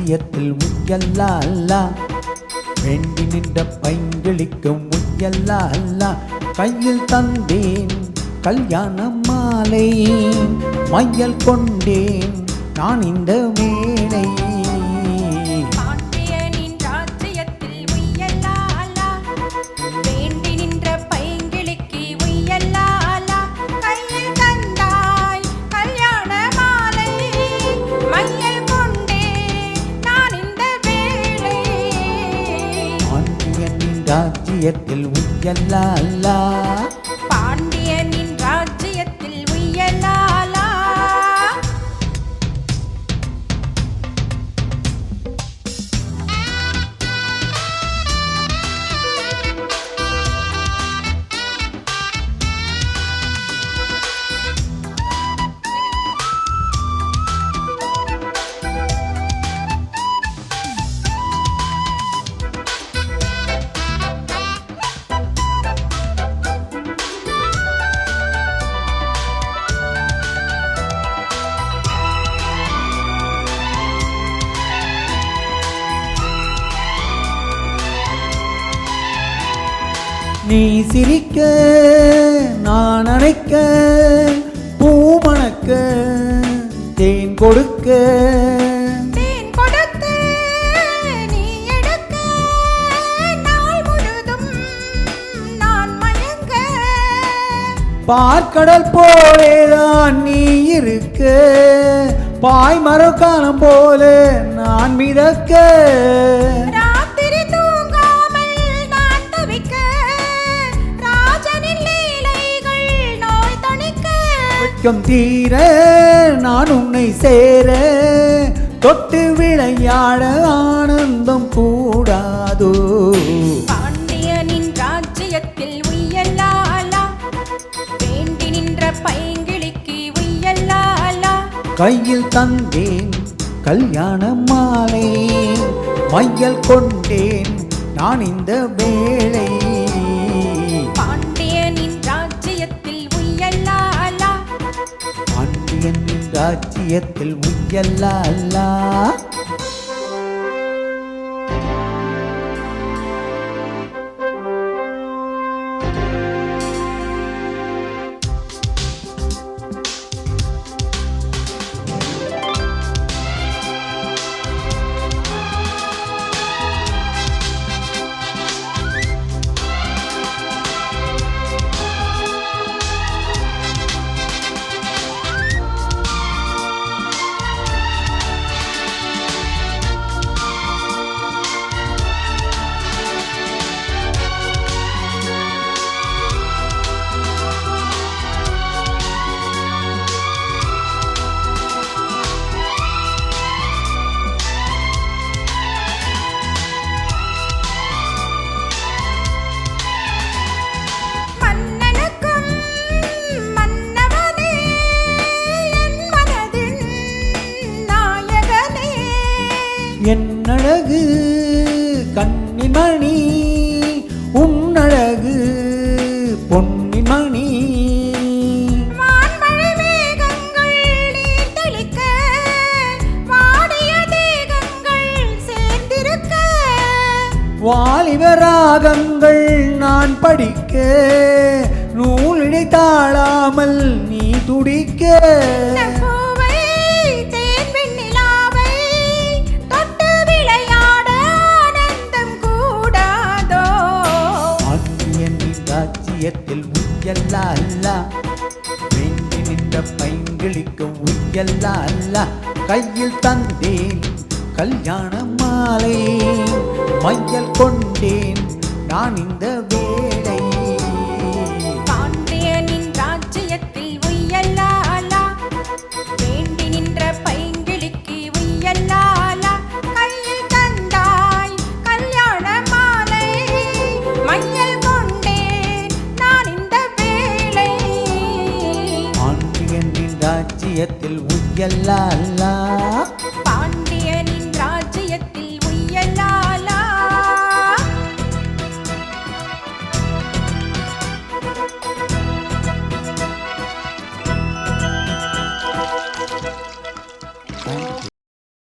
ராஜ்யத்தில் உய்யல்லா அல்லா வேண்டி நின்ற பைங்கிளிக்கும் உய்யல்லா அல்லா கையில் தந்தேன் கல்யாண மாலை மையல் கொண்டேன் நான் இந்த வேளை ராஜ்யத்தில் உய்யல்லா அல்லா பாண்டியனின் ராஜ்யத்தில் உய்யல்லா அல்லா நீ சிரிக்க நான் அணைக்க பூமணக்க தேன் கொடுக்க நீ எடுக்க நாள் முழுதும் நான் மயங்க பார்க்கடல் போலேதான் நீ இருக்க பாய்மரம் காலம் போல நான் மிதக்க தீர நான் உன்னை சேர தொட்டு விளையாட ஆனந்தம் கூடாதோ பாண்டியனின் ராஜ்யத்தில் உய்யல்லா அல்லா வேண்டி நின்ற பைங்கிளிக்கு உய்யல்லா அல்லா கையில் தந்தேன் கல்யாண மாலை மையல் கொண்டேன் நான் இந்த வேளை பாண்டியனின் ராஜ்யத்தில் உய்யல்லா அல்லா பாண்டியனின் ராஜ்யத்தில் உய்யல்லா அல்லா என்னழகு கண்ணின் மணி உன்னழகு பொன்னின் மணி வாலிபராகங்கள் நான் படிக்க நூலிடை தாழாமல் நீ துடிக்க ராஜ்யத்தில் உய்யல்லா அல்லா வேண்டி நின்ற பைங்கிளிக்கு உய்யல்லா அல்லா கையில் தந்தேன் கல்யாண மாலை மையல் கொண்டேன் நான் இந்த வேளை பாண்டியனின் ராஜ்யத்தில் உய்யல்லா அல்லா வேண்டி நின்ற பைங்கிளிக்கு உய்யல்லா அல்லா கையில் தந்தாய் கல்யாண மாலை மையல் ராஜ்யத்தில் உய்யல்லா அல்லா